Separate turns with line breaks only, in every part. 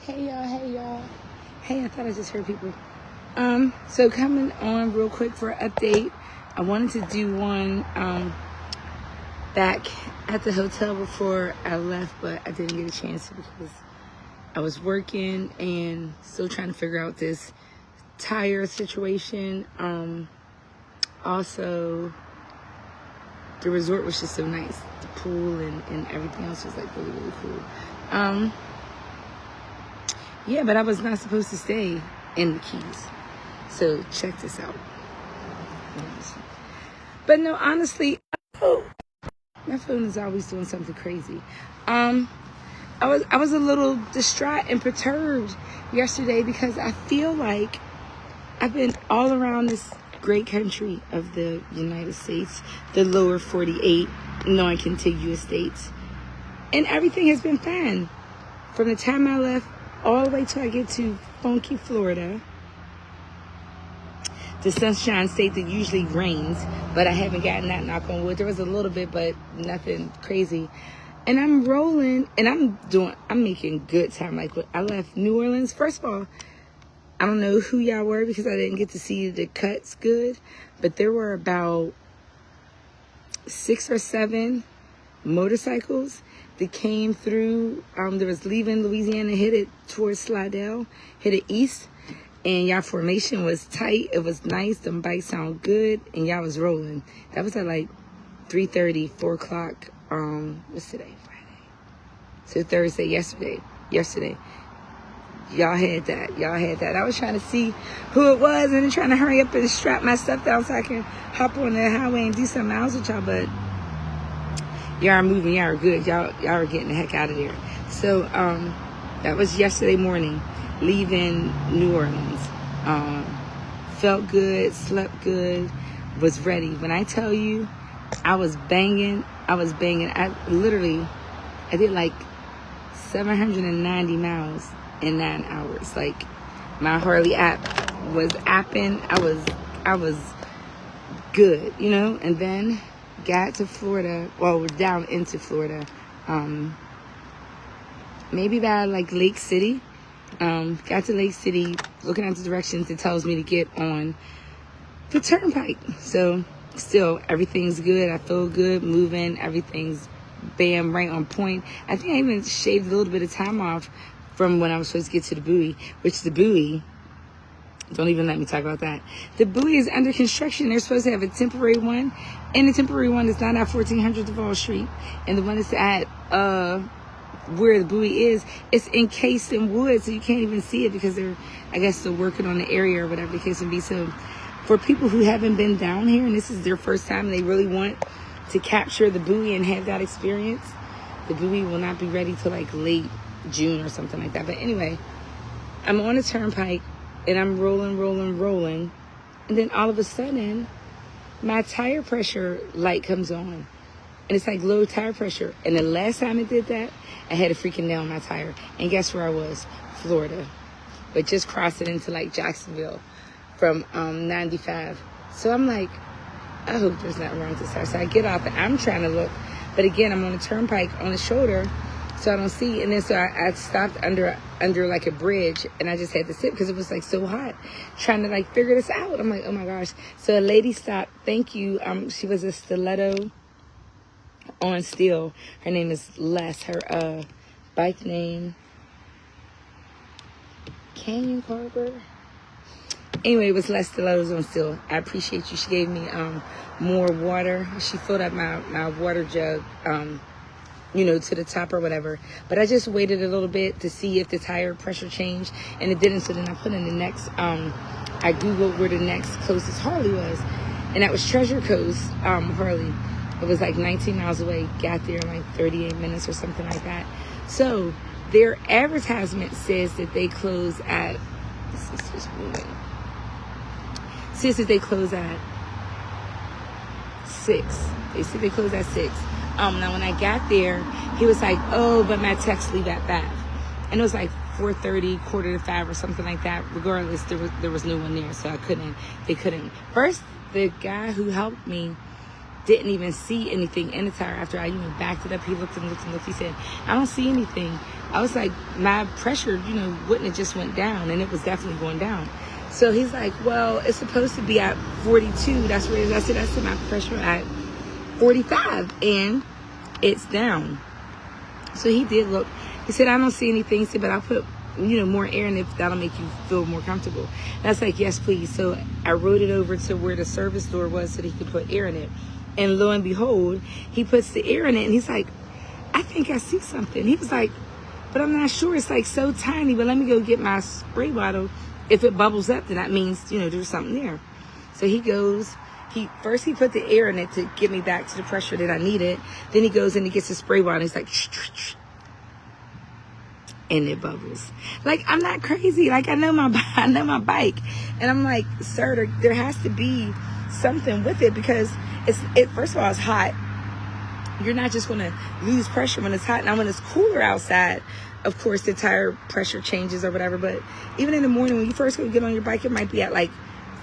Hey y'all, hey y'all. Hey, I thought I just heard people. So coming on real quick for an update. I wanted to do one back at the hotel before I left, but I didn't get a chance to because I was working and still trying to figure out this tire situation. Also, the resort was just so nice. The pool and everything else was like really, really cool. Yeah, but I was not supposed to stay in the Keys. So check this out. But no, honestly, oh, my phone is always doing something crazy. I was a little distraught and perturbed yesterday because I feel like I've been all around this great country of the United States, the lower 48 non-contiguous states, and everything has been fine. From the time I left all the way till I get to funky Florida, the sunshine state that usually rains, but I haven't gotten that, knock on wood. There was a little bit, but nothing crazy. And I'm rolling, and I'm making good time. Like, when I left New Orleans, first of all, I don't know who y'all were because I didn't get to see the cuts good, but there were about 6 or 7 motorcycles that came through. There was leaving Louisiana, headed towards Slidell, headed east, and y'all formation was tight. It was nice. Them bikes sound good, and y'all was rolling. That was at like 3:30, 4 o'clock. What's today? Friday. So Thursday, yesterday. Y'all had that. I was trying to see who it was and then trying to hurry up and strap my stuff down so I can hop on the highway and do some miles with y'all, but y'all are moving, y'all are good. Y'all are getting the heck out of there. So, that was yesterday morning, leaving New Orleans. Felt good, slept good, was ready. When I tell you, I was banging. I did like 790 miles in 9 hours. Like, my Harley app was apping. I was good, and then got to Florida. Well, we're down into Florida. Maybe by like Lake City. Got to Lake City, looking at the directions, it tells me to get on the turnpike. So still, everything's good. I feel good, moving. Everything's bam, right on point. I think I even shaved a little bit of time off from when I was supposed to get to the buoy, which the buoy, don't even let me talk about that. The buoy is under construction. They're supposed to have a temporary one, and the temporary one is not at 1400 Duval Street, and the one that's at where the buoy is, it's encased in wood, so you can't even see it because they're, I guess, still working on the area or whatever the case may be. So for people who haven't been down here and this is their first time and they really want to capture the buoy and have that experience, the buoy will not be ready till like late June or something like that. But anyway, I'm on a turnpike and I'm rolling, and then all of a sudden my tire pressure light comes on, and it's like low tire pressure. And the last time it did that, I had a freaking nail in my tire. And guess where I was? Florida. But just crossing into like Jacksonville from 95. So I'm like, I hope there's nothing wrong with this tire. So I get off and I'm trying to look. But again, I'm on a turnpike on the shoulder, so I don't see. And then so I stopped under like a bridge, and I just had to sit because it was like so hot, trying to like figure this out. I'm like, oh my gosh. So a lady stopped. Thank you. She was a stiletto on steel. Her name is Les. Her bike name, Canyon Harbor. Anyway, it was Les Stilettos on steel. I appreciate you. She gave me more water. She filled up my water jug, to the top or whatever. But I just waited a little bit to see if the tire pressure changed, and it didn't. So then I put in the next, I Googled where the next closest Harley was, and that was Treasure Coast Harley. It was like 19 miles away. Got there in like 38 minutes or something like that. So their advertisement says that they close at, says that they close at 6. They said they close at 6. Now when I got there, he was like, oh, but my texts leave at 5. And it was like 4:30, 4:45 or something like that. Regardless, there was no one there, so they couldn't. First, the guy who helped me didn't even see anything in the tire after I, backed it up. He looked and looked and looked. He said, I don't see anything. I was like, my pressure, wouldn't have just went down, and it was definitely going down. So he's like, well, it's supposed to be at 42. That's where it is. I said, that's my pressure at 45, and it's down. So he did look. He said, I don't see anything. He said, but I'll put, more air in it if that'll make you feel more comfortable. And I was like, yes, please. So I rode it over to where the service door was so that he could put air in it. And lo and behold, he puts the air in it, and he's like, I think I see something. He was like, but I'm not sure. It's like so tiny, but let me go get my spray bottle. If it bubbles up, then that means, there's something there. So he goes, he put the air in it to get me back to the pressure that I needed. Then he goes and he gets a spray bottle, and he's like, shh, shh, shh. And it bubbles. Like, I'm not crazy. Like, I know my bike. And I'm like, sir, there has to be something with it, because first of all, it's hot. You're not just going to lose pressure when it's hot. Now, when it's cooler outside, of course, the tire pressure changes or whatever. But even in the morning, when you first go get on your bike, it might be at like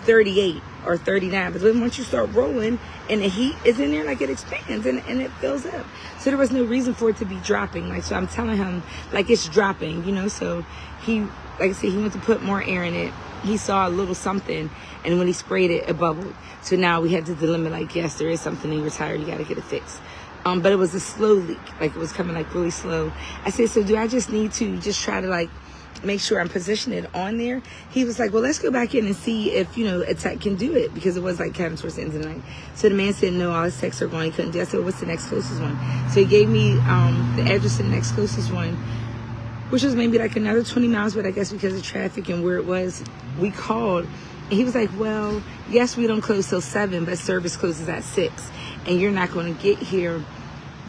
38 or 39. But then once you start rolling and the heat is in there, like, it expands and it fills up. So there was no reason for it to be dropping. Like, so I'm telling him, like, it's dropping, So he, like I said, he went to put more air in it. He saw a little something, and when he sprayed it, it bubbled. So now we had to delimit, like, yes, there is something in your tire. You got to get it fixed. But it was a slow leak. Like, it was coming, like, really slow. I said, so do I just need to just try to, like, make sure I'm positioning it on there? He was like, well, let's go back in and see if, a tech can do it, because it was, like, kind of towards the end of the night. So the man said, no, all his techs are going. He couldn't do it. I said, what's the next closest one? So he gave me the address to the next closest one, which was maybe, like, another 20 miles, but I guess because of traffic and where it was, we called. And he was like, well, yes, we don't close till 7, but service closes at 6. And you're not going to get here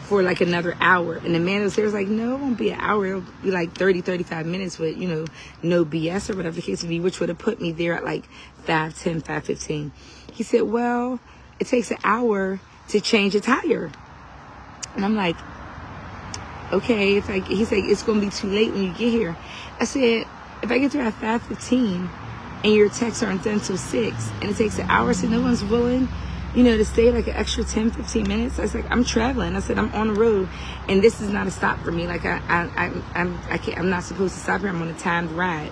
for like another hour. And the man was there was like, no, it won't be an hour. It'll be like 30, 35 minutes with, no BS or whatever the case would be, which would have put me there at like 5:10, 5:15. He said, well, it takes an hour to change a tire. And I'm like, okay. He's like, it's going to be too late when you get here. I said, if I get there at 5:15 and your techs aren't done till 6 and it takes an hour, so no one's willing, to stay like an extra 10, 15 minutes. I was like, I'm traveling. I said, I'm on the road, and this is not a stop for me. Like, I'm not supposed to stop here. I'm on a timed ride.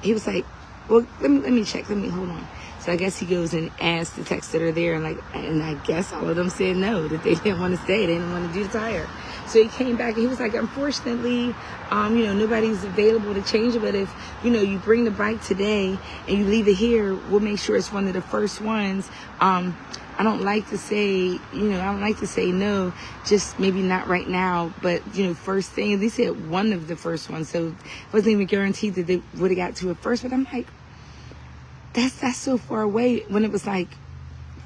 He was like, well, let me check. Hold on. So I guess he goes and asks the techs that are there, and I guess all of them said no, that they didn't want to stay. They didn't want to do the tire. So he came back and he was like, unfortunately, nobody's available to change it. But if, you bring the bike today and you leave it here, we'll make sure it's one of the first ones. I don't like to say, no, just maybe not right now. But, first thing, they said one of the first ones. So it wasn't even guaranteed that they would have got to it first. But I'm like, that's so far away, when it was like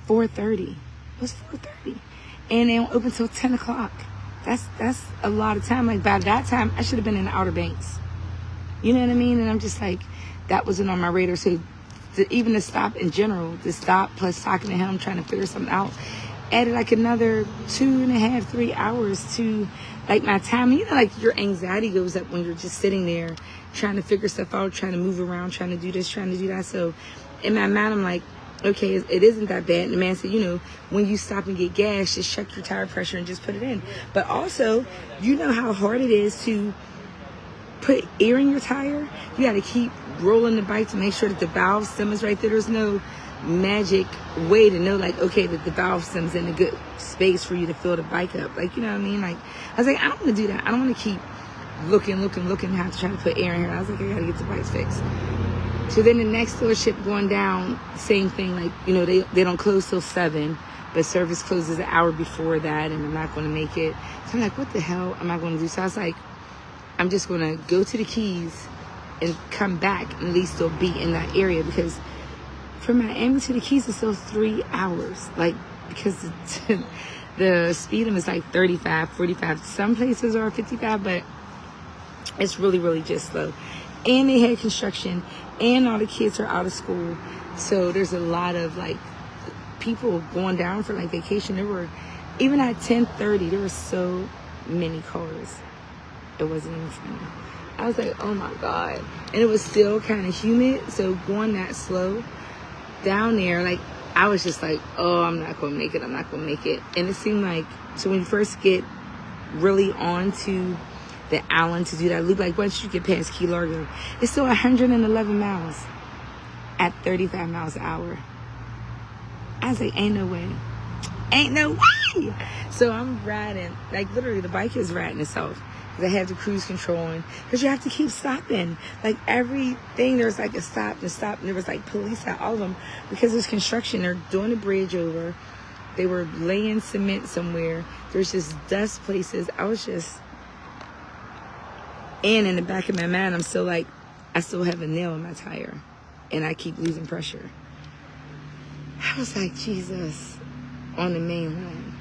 4:30. It was 4:30. And they don't open till 10 o'clock. That's a lot of time. Like, by that time, I should have been in the Outer Banks. You know what I mean? And I'm just like, that wasn't on my radar. So even the stop in general, the stop plus talking to him, trying to figure something out, added like another 2.5, 3 hours to like my time. Like your anxiety goes up when you're just sitting there trying to figure stuff out, trying to move around, trying to do this, trying to do that. So in my mind, I'm like, okay, it isn't that bad. And the man said, when you stop and get gas, just check your tire pressure and just put it in. But also, how hard it is to put air in your tire. You got to keep rolling the bike to make sure that the valve stem is right there. There's no magic way to know, like, okay, that the valve stem's in a good space for you to fill the bike up. Like, you know what I mean? Like, I was like, I don't want to do that. I don't want to keep looking, and have to try to put air in here. I was like, I got to get the bikes fixed. So then the next dealership going down, same thing, like, they don't close till 7, but service closes an hour before that, and I'm not going to make it. So I'm like, what the hell am I going to do? So I was like, I'm just going to go to the Keys and come back, and at least still be in that area, because from Miami to the Keys is still 3 hours, like, because the speed limit is like 35, 45. Some places are 55, but it's really, really just slow. And they had construction, and all the kids are out of school. So there's a lot of like people going down for like vacation. There were, even at 10:30, there were so many cars. It wasn't even funny. I was like, oh my God. And it was still kind of humid. So going that slow down there, like, I was just like, oh, I'm not going to make it. I'm not going to make it. And it seemed like, so when you first get really onto the island to do that loop, like once you get past Key Largo, it's still 111 miles at 35 miles an hour. I was like, ain't no way. Ain't no way. So I'm riding, like literally the bike is riding itself. Because I have the cruise control on. Because you have to keep stopping. Like everything, there's like a stop and stop. And there was like police at all of them. Because there's construction. They're doing a bridge over. They were laying cement somewhere. There's just dust places. I was just... And in the back of my mind, I'm still like, I still have a nail in my tire. And I keep losing pressure. I was like, Jesus, on the main line,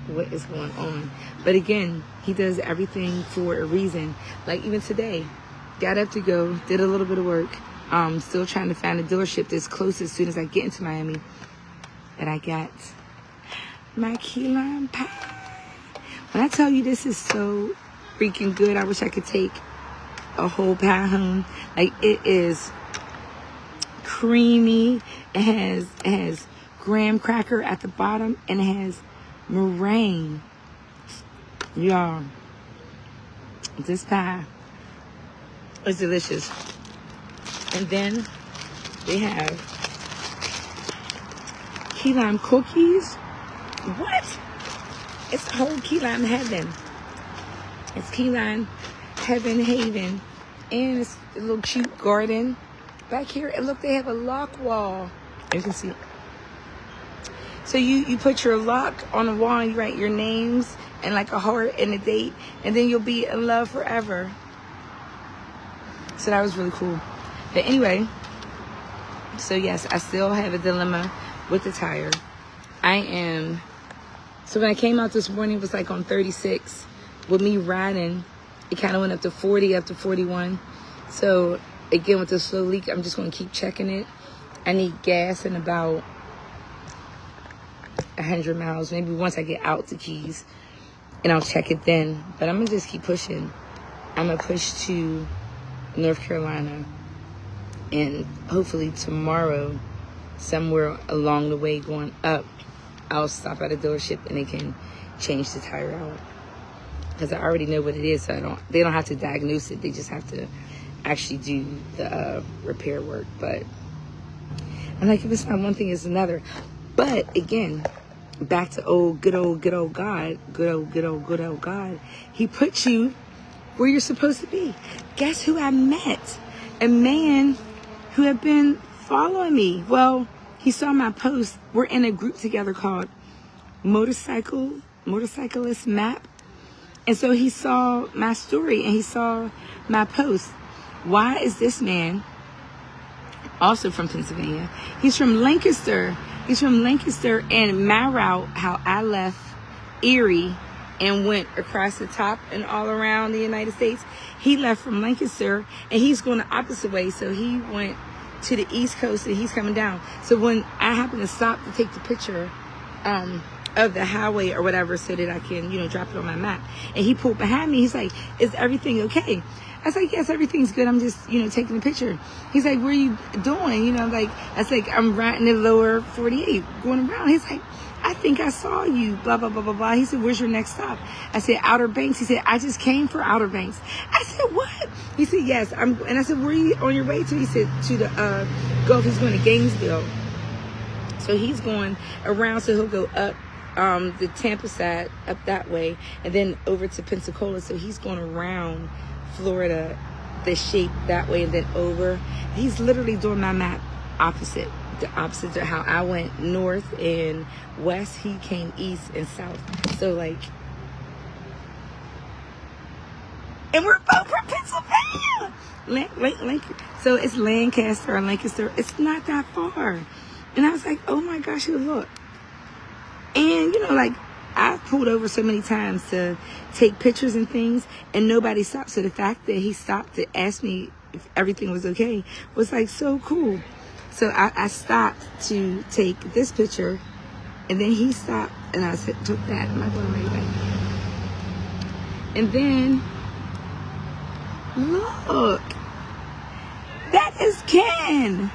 what is going on? But again, he does everything for a reason. Like even today, got up to go, did a little bit of work. Still trying to find a dealership that's close as soon as I get into Miami. But I got my key lime pie. When I tell you this is so freaking good, I wish I could take a whole pie home. Like it is creamy. It has graham cracker at the bottom, and it has meringue. Y'all, this pie is delicious. And then they have key lime cookies. What? It's whole key lime heaven. It's key lime heaven haven, and it's a little cute garden back here. And look, they have a lock wall. You can see. So you put your lock on the wall and you write your names and like a heart and a date, and then you'll be in love forever. So that was really cool. But anyway, so yes, I still have a dilemma with the tire. So when I came out this morning, it was like on 36. With me riding, it kind of went up to 40, up to 41. So again, with the slow leak, I'm just going to keep checking it. I need gas in about 100 miles, maybe once I get out the Keys, and I'll check it then. But I'm going to just keep pushing. I'm going to push to North Carolina, and hopefully tomorrow, somewhere along the way going up, I'll stop at a dealership and they can change the tire out. Because I already know what it is, so they don't have to diagnose it. They just have to actually do the repair work. But I'm like, if it's not one thing, it's another. But again, back to good old God, good old God. He put you where you're supposed to be. Guess who I met? A man who had been following me. Well, he saw my post. We're in a group together called Motorcyclist Map. And so he saw my story and he saw my post. Why is this man also from Pennsylvania? He's from Lancaster. And my route, how I left Erie and went across the top and all around the United States, he left from Lancaster and he's going the opposite way. So he went to the East Coast and he's coming down. So when I happened to stop to take the picture of the highway or whatever so that I can, drop it on my map, and he pulled behind me, he's like, is everything okay? I was like, yes, everything's good. I'm just, taking a picture. He's like, what are you doing? I was like, I'm riding the lower 48, going around. He's like, I think I saw you, blah, blah, blah, blah, blah. He said, where's your next stop? I said, Outer Banks. He said, I just came for Outer Banks. I said, what? He said, yes. And I said, where are you on your way to? He said, to the Gulf. He's going to Gainesville. So he's going around, so he'll go up the Tampa side, up that way, and then over to Pensacola. So he's going around Florida, the shape that way, and then over. He's literally doing my map opposite. The opposite to how I went north and west, he came east and south. So and we're both from Pennsylvania. So it's Lancaster or Lancaster. It's not that far. And I was like, oh my gosh, look. And I've pulled over so many times to take pictures and things, and nobody stopped. So the fact that he stopped to ask me if everything was okay was so cool. So I stopped to take this picture, and then he stopped, and I took that. Am I going right back? And then, look, that is Ken.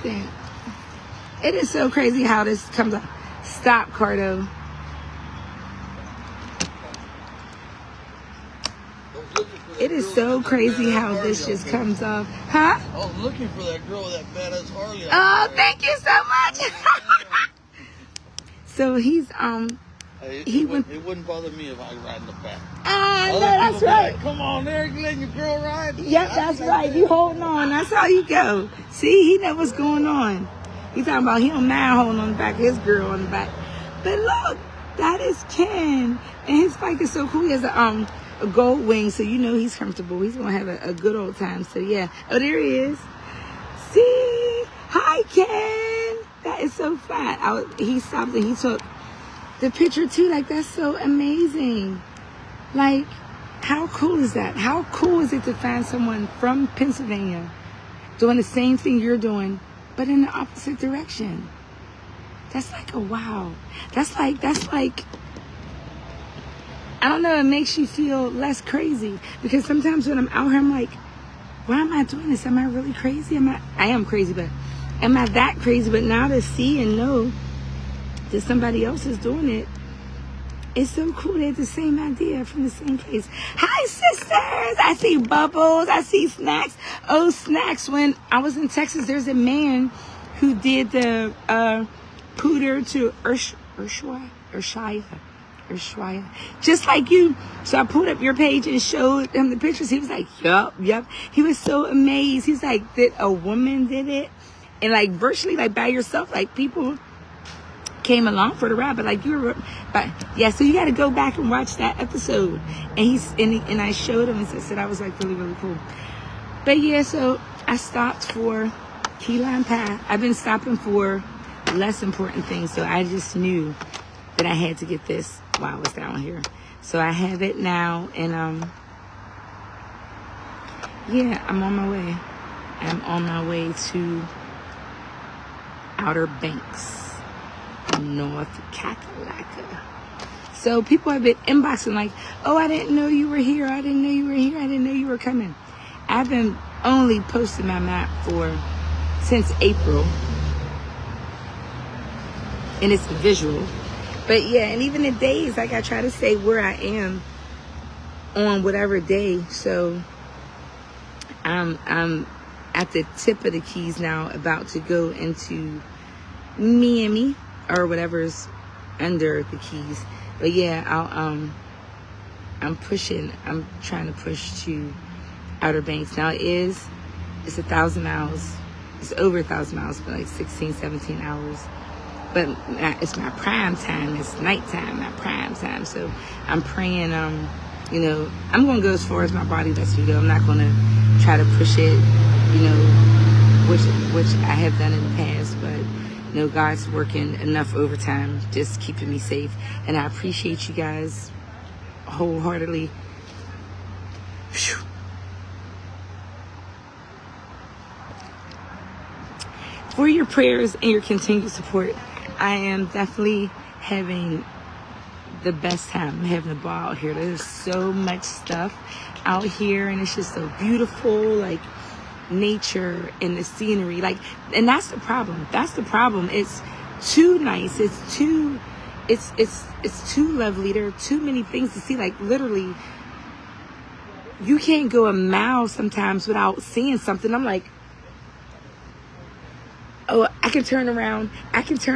that. It is so crazy how this comes up. Stop, Cardo. It is so crazy how this just comes up. Huh?
I was looking for that girl with that badass Harley.
Oh, thank you so much. So he's
It wouldn't bother me if I ride in the back.
Ah, no,
Other
that's
people be
right.
like, come on, Eric, letting your girl ride.
Yep, that's right. You holding on. That's how you go. See, he know what's going on. He talking about he don't mind holding on the back of his girl on the back. But look, that is Ken. And his bike is so cool. He has a gold wing, so you know he's comfortable. He's going to have a good old time. So, yeah. Oh, there he is. See? Hi, Ken. That is so fat. He stopped and he took the picture, too. Like, that's so amazing. Like, how cool is that? How cool is it to find someone from Pennsylvania doing the same thing you're doing, but in the opposite direction? That's like a wow. That's like, I don't know, it makes you feel less crazy. Because sometimes when I'm out here, I'm like, why am I doing this? Am I really crazy? I am crazy, but am I that crazy? But now to see and know that somebody else is doing it, it's so cool. They have the same idea from the same place. Hi, sisters. I see Bubbles. I see Snacks. Oh, Snacks. When I was in Texas, there's a man who did the Pooter to Urshaya. Just like you. So I pulled up your page and showed him the pictures. He was like, yup. He was so amazed. He's like, that a woman did it? And like virtually like by yourself, like people came along for the ride, but like you were, but yeah, so you got to go back and watch that episode. And I showed him and said I was like really, really cool. But yeah, so I stopped for key lime pie. I've been stopping for less important things, so I just knew that I had to get this while I was down here. So I have it now, and yeah, I'm on my way. I'm on my way to Outer Banks, North Kakalaka. So people have been inboxing like, oh, I didn't know you were here. I didn't know you were here. I didn't know you were coming. I've been only posting my map since April. And it's visual. But yeah, and even the days, like I try to say where I am on whatever day. So I'm at the tip of the Keys now, about to go into Miami or whatever's under the Keys. But yeah, I'm trying to push to Outer Banks. Now it's 1,000 miles. It's over 1,000 miles, but like 16, 17 hours. But it's my prime time. It's nighttime, my prime time. So I'm praying, I'm going to go as far as my body lets me go. I'm not going to try to push it, which I have done in the past, but God's working enough overtime, just keeping me safe. And I appreciate you guys wholeheartedly. Whew. For your prayers and your continued support. I am definitely having the best time. I'm having a ball out here. There's so much stuff out here, and it's just so beautiful, like nature and the scenery. And that's the problem. It's too nice. It's too lovely. There are too many things to see. Like literally, you can't go a mile sometimes without seeing something. I'm like, oh, I can turn around. I'm going to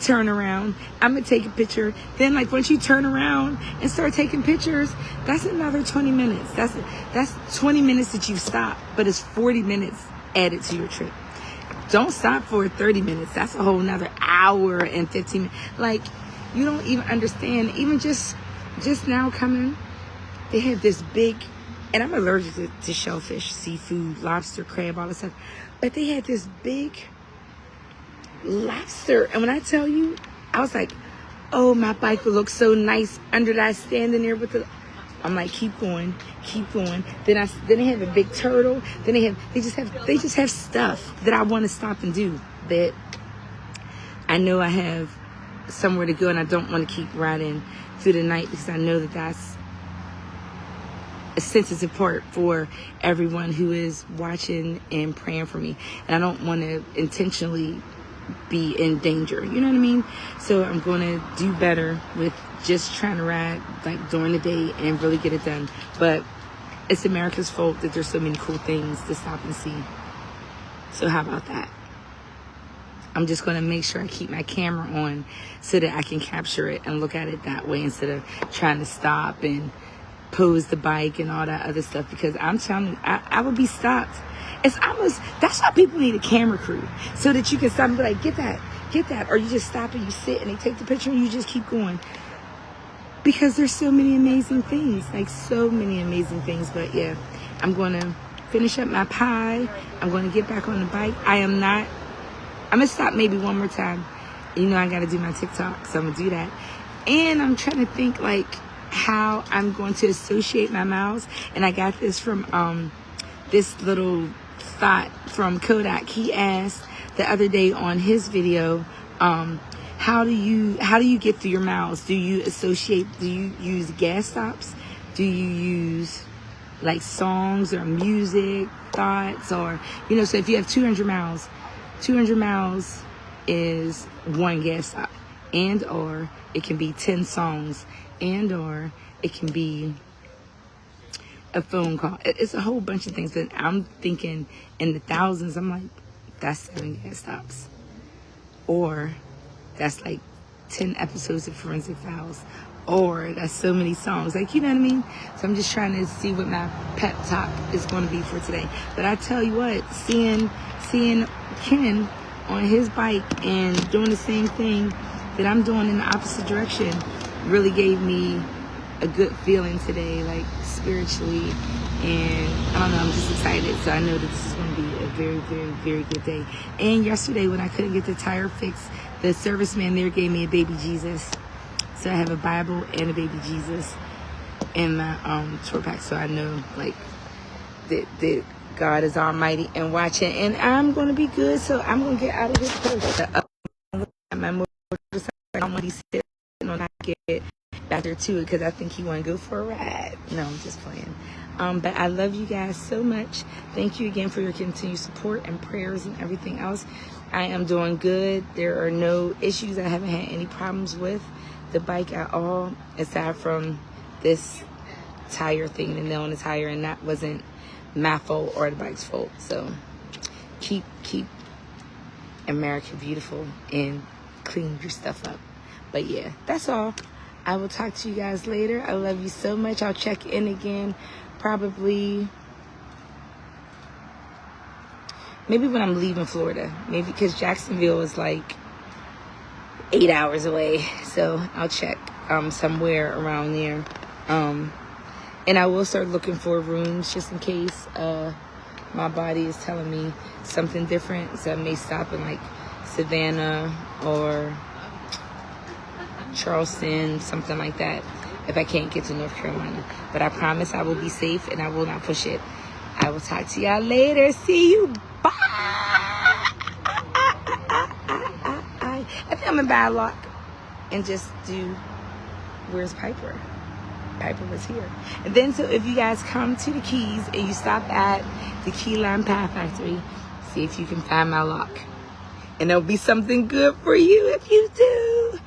turn around. I'm going to take a picture. Then, like, once you turn around and start taking pictures, that's another 20 minutes. That's 20 minutes that you've stopped, but it's 40 minutes added to your trip. Don't stop for 30 minutes. That's a whole nother hour and 15 minutes. Like, you don't even understand. Even just now coming, they have this big, and I'm allergic to shellfish, seafood, lobster, crab, all this stuff. But they had this big lobster. And when I tell you, I was like, oh, my bike will look so nice under that, standing there with the... I'm like, keep going. Then they have a big turtle. Then they just have stuff that I want to stop and do. That I know I have somewhere to go, and I don't want to keep riding through the night because I know that a sense of support for everyone who is watching and praying for me. And I don't want to intentionally be in danger, you know what I mean? So I'm going to do better with just trying to ride like during the day and really get it done. But it's America's fault that there's so many cool things to stop and see. So how about that? I'm just going to make sure I keep my camera on so that I can capture it and look at it that way instead of trying to stop and pose the bike and all that other stuff, because I'm telling you, I would be stopped. It's almost, that's why people need a camera crew, so that you can stop and be like, get that. Or you just stop and you sit and they take the picture and you just keep going. Because there's so many amazing things, like so many amazing things. But yeah, I'm going to finish up my pie. I'm going to get back on the bike. I'm going to stop maybe one more time. You know, I got to do my TikTok, so I'm going to do that. And I'm trying to think like how I'm going to associate my miles. And I got this from this little thought from Kodak. He asked the other day on his video, how do you get through your miles? Do you use gas stops? Do you use like songs or music, thoughts, or, you know, so if you have 200 miles is one gas stop, and or it can be 10 songs, and or it can be a phone call. It's a whole bunch of things that I'm thinking in the thousands. I'm like, that's 7 gas stops, or that's like 10 episodes of Forensic Files, or that's so many songs, like, you know what I mean? So I'm just trying to see what my pep talk is going to be for today. But I tell you what, seeing Ken on his bike and doing the same thing that I'm doing in the opposite direction really gave me a good feeling today, like spiritually. And I don't know, I'm just excited. So I know that this is going to be a very, very, very good day. And yesterday when I couldn't get the tire fixed, the serviceman there gave me a baby Jesus. So I have a Bible and a baby Jesus in my tour pack. So I know like that God is almighty and watching, and I'm going to be good. So I'm going to get out of this place. My motorcycle, I'm going to be sitting on that, get back there too, because I think he want to go for a ride. No, I'm just playing. But I love you guys so much. Thank you again for your continued support and prayers and everything else. I am doing good. There are no issues. I haven't had any problems with the bike at all, aside from this tire thing, the nail in the tire, and that wasn't my fault or the bike's fault. So keep America beautiful and clean your stuff up. But yeah, that's all. I will talk to you guys later. I love you so much. I'll check in again probably maybe when I'm leaving Florida, maybe, because Jacksonville is like 8 hours away. So I'll check somewhere around there. And I will start looking for rooms just in case my body is telling me something different. So I may stop in like Savannah or Charleston, something like that, if I can't get to North Carolina. But I promise I will be safe and I will not push it. I will talk to y'all later. See you. Bye. I think I'm gonna buy a lock and just do, where's Piper? Piper was here. And then, so if you guys come to the Keys and you stop at the Key Lime Pie Factory, see if you can find my lock. And there'll be something good for you if you do.